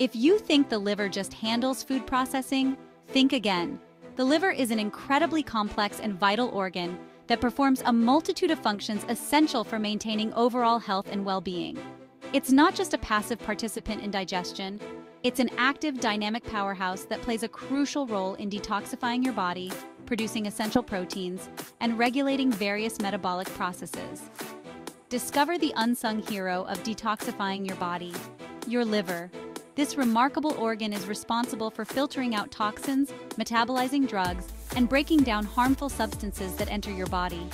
If you think the liver just handles food processing, think again. The liver is an incredibly complex and vital organ that performs a multitude of functions essential for maintaining overall health and well-being. It's not just a passive participant in digestion, it's an active, dynamic powerhouse that plays a crucial role in detoxifying your body, producing essential proteins, and regulating various metabolic processes. Discover the unsung hero of detoxifying your body, your liver. This remarkable organ is responsible for filtering out toxins, metabolizing drugs, and breaking down harmful substances that enter your body.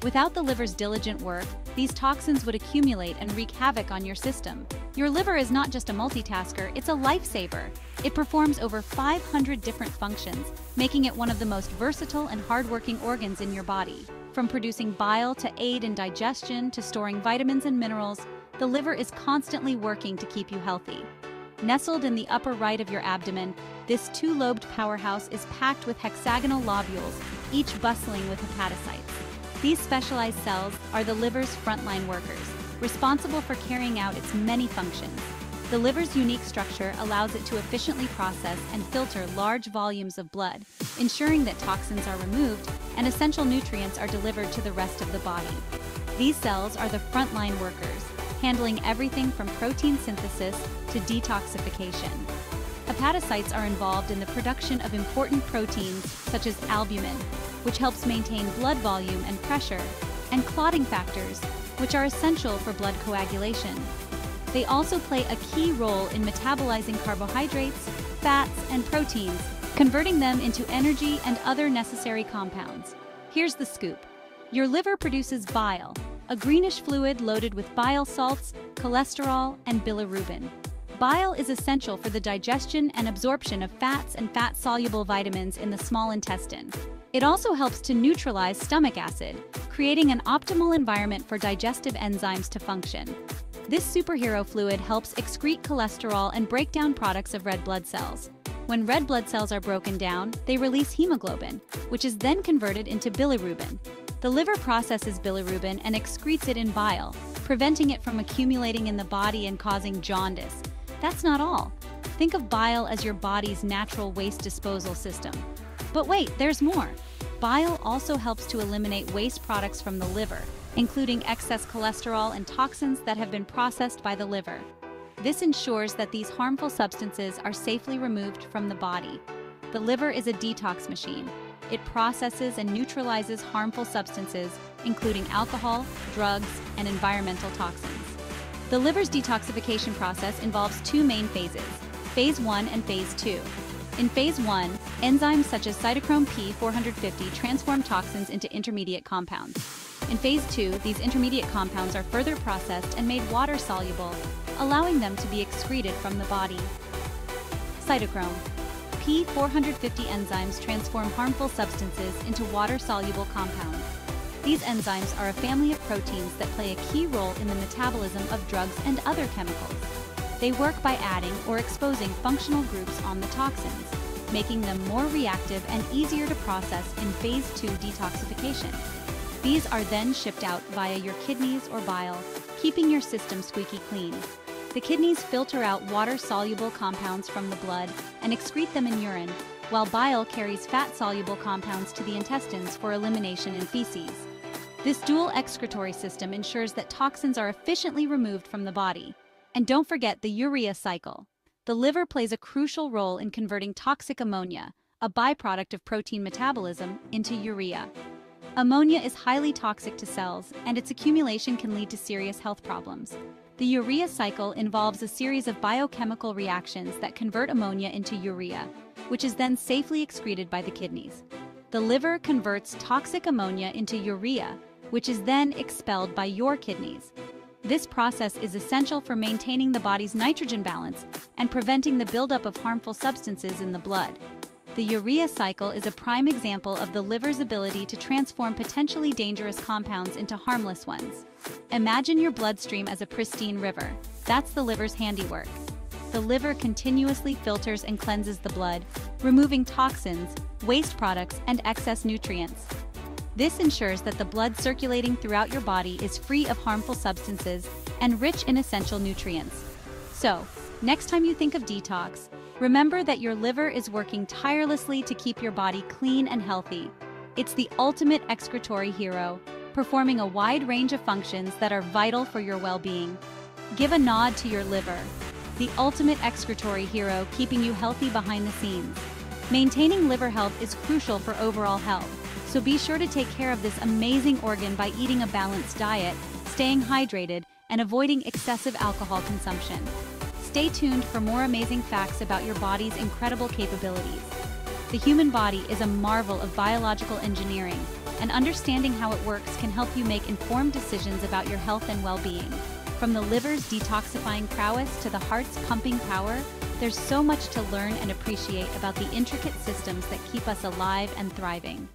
Without the liver's diligent work, these toxins would accumulate and wreak havoc on your system. Your liver is not just a multitasker, it's a lifesaver. It performs over 500 different functions, making it one of the most versatile and hardworking organs in your body. From producing bile to aid in digestion to storing vitamins and minerals, the liver is constantly working to keep you healthy. Nestled in the upper right of your abdomen, this two-lobed powerhouse is packed with hexagonal lobules, each bustling with hepatocytes. These specialized cells are the liver's frontline workers, responsible for carrying out its many functions. The liver's unique structure allows it to efficiently process and filter large volumes of blood, ensuring that toxins are removed and essential nutrients are delivered to the rest of the body. These cells are the frontline workers, handling everything from protein synthesis to detoxification. Hepatocytes are involved in the production of important proteins such as albumin, which helps maintain blood volume and pressure, and clotting factors, which are essential for blood coagulation. They also play a key role in metabolizing carbohydrates, fats, and proteins, converting them into energy and other necessary compounds. Here's the scoop. Your liver produces bile, a greenish fluid loaded with bile salts, cholesterol, and bilirubin. Bile is essential for the digestion and absorption of fats and fat-soluble vitamins in the small intestine. It also helps to neutralize stomach acid, creating an optimal environment for digestive enzymes to function. This superhero fluid helps excrete cholesterol and break down products of red blood cells. When red blood cells are broken down, they release hemoglobin, which is then converted into bilirubin. The liver processes bilirubin and excretes it in bile, preventing it from accumulating in the body and causing jaundice. That's not all. Think of bile as your body's natural waste disposal system. But wait, there's more. Bile also helps to eliminate waste products from the liver, including excess cholesterol and toxins that have been processed by the liver. This ensures that these harmful substances are safely removed from the body. The liver is a detox machine. It processes and neutralizes harmful substances, including alcohol, drugs, and environmental toxins. The liver's detoxification process involves two main phases, Phase 1 and Phase 2. In Phase 1, enzymes such as cytochrome P450 transform toxins into intermediate compounds. In Phase 2, these intermediate compounds are further processed and made water-soluble, allowing them to be excreted from the body. Cytochrome P450 enzymes transform harmful substances into water-soluble compounds. These enzymes are a family of proteins that play a key role in the metabolism of drugs and other chemicals. They work by adding or exposing functional groups on the toxins, making them more reactive and easier to process in Phase 2 detoxification. These are then shipped out via your kidneys or bile, keeping your system squeaky clean. The kidneys filter out water-soluble compounds from the blood and excrete them in urine, while bile carries fat-soluble compounds to the intestines for elimination in feces. This dual excretory system ensures that toxins are efficiently removed from the body. And don't forget the urea cycle. The liver plays a crucial role in converting toxic ammonia, a byproduct of protein metabolism, into urea. Ammonia is highly toxic to cells, and its accumulation can lead to serious health problems. The urea cycle involves a series of biochemical reactions that convert ammonia into urea, which is then safely excreted by the kidneys. The liver converts toxic ammonia into urea, which is then expelled by your kidneys. This process is essential for maintaining the body's nitrogen balance and preventing the buildup of harmful substances in the blood. The urea cycle is a prime example of the liver's ability to transform potentially dangerous compounds into harmless ones. Imagine your bloodstream as a pristine river. That's the liver's handiwork. The liver continuously filters and cleanses the blood, removing toxins, waste products, and excess nutrients. This ensures that the blood circulating throughout your body is free of harmful substances and rich in essential nutrients. So, next time you think of detox, remember that your liver is working tirelessly to keep your body clean and healthy. It's the ultimate excretory hero, performing a wide range of functions that are vital for your well-being. Give a nod to your liver, the ultimate excretory hero keeping you healthy behind the scenes. Maintaining liver health is crucial for overall health, so be sure to take care of this amazing organ by eating a balanced diet, staying hydrated, and avoiding excessive alcohol consumption. Stay tuned for more amazing facts about your body's incredible capabilities. The human body is a marvel of biological engineering, and understanding how it works can help you make informed decisions about your health and well-being. From the liver's detoxifying prowess to the heart's pumping power, there's so much to learn and appreciate about the intricate systems that keep us alive and thriving.